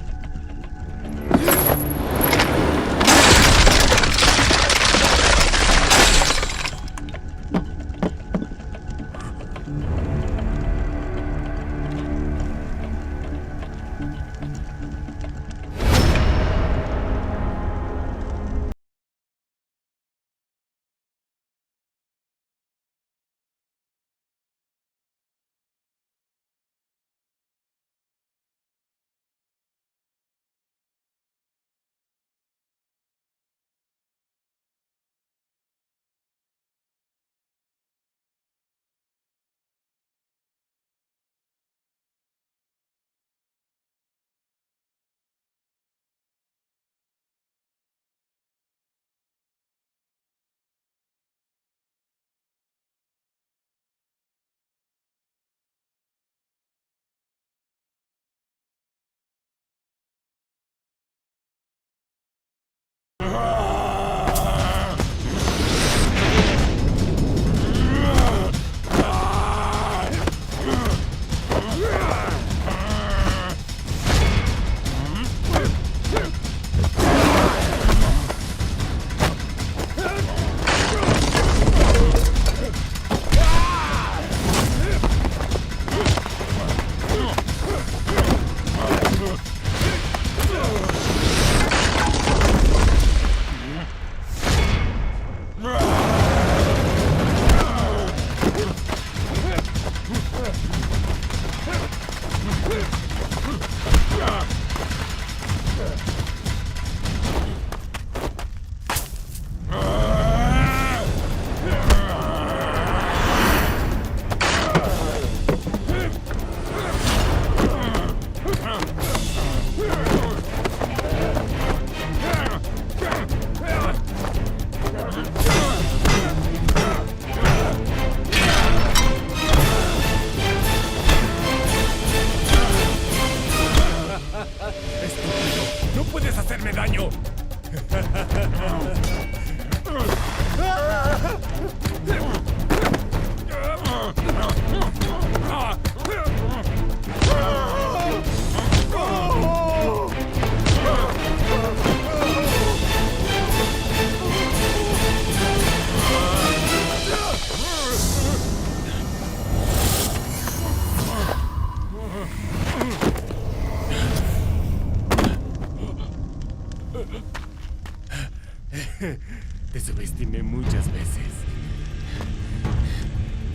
subestimé muchas veces.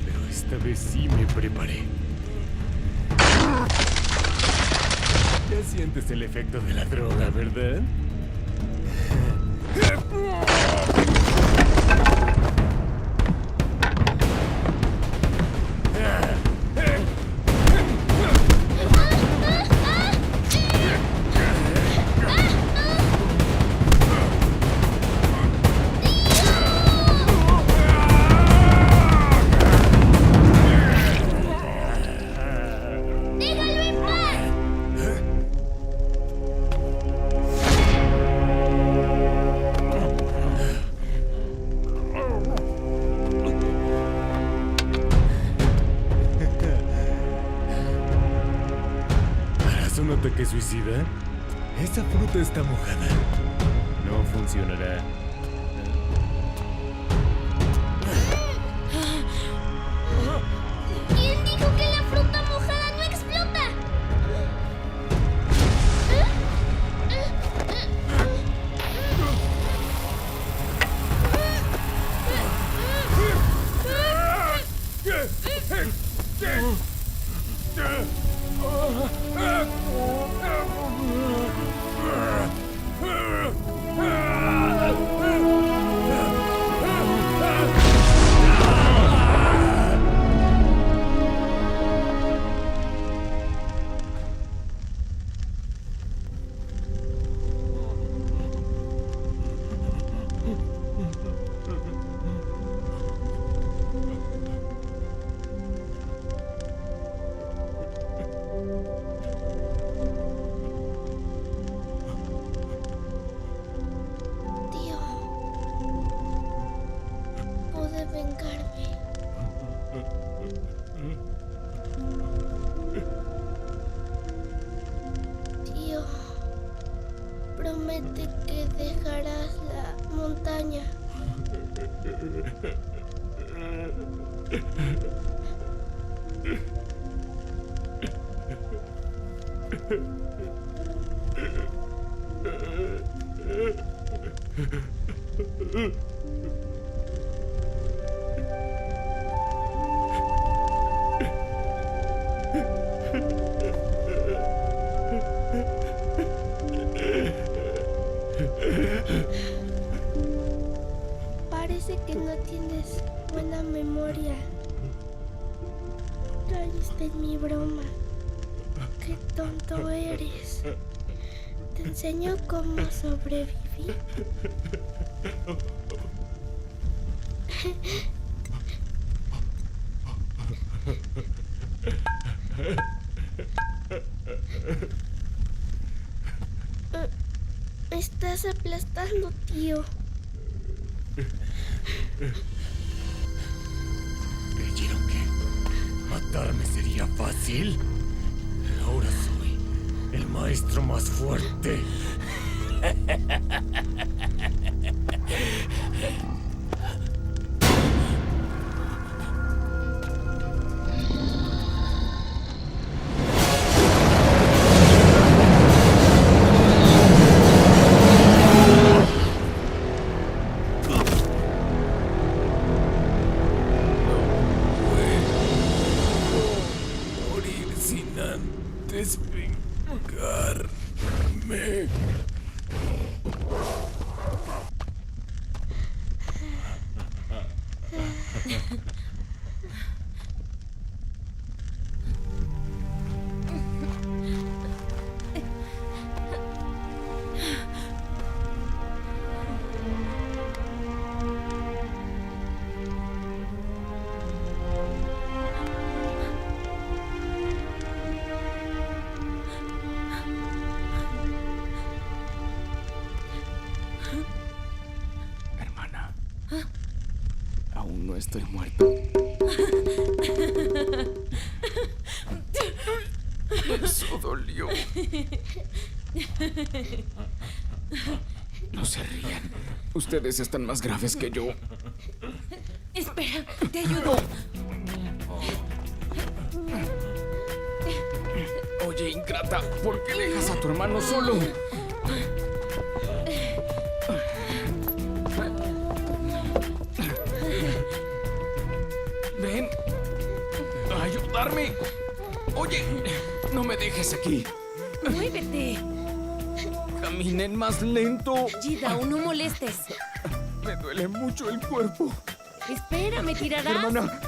Pero esta vez sí me preparé. Ya sientes el efecto de la droga, ¿verdad? ¡Déjalo en paz! ¿Harás un ataque suicida? Esa fruta está mojada. No funcionará. ¿Quién dijo que la fruta mojada no explota? Tío, pude vengarme. Tío, promete que dejarás la montaña. Parece que no tienes buena memoria. Caíste en mi broma. Qué tonto eres. Te enseño cómo sobrevivir. Me estás aplastando, tío. ¿Creyeron que matarme sería fácil? Ahora soy el maestro más fuerte. Morir sin antes vengarme. Hermana. Aún no estoy muerto. Eso dolió. No se rían. Ustedes están más graves que yo. Espera, te ayudo. Oye, ingrata, ¿por qué dejas a tu hermano solo? ayudarme. Oye, no me dejes aquí. ¡Muévete! Caminen más lento. Jidao, no molestes. Me duele mucho el cuerpo. Espera, me tirarás. Hermana,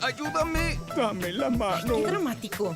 ayúdame. Dame la mano. Qué dramático.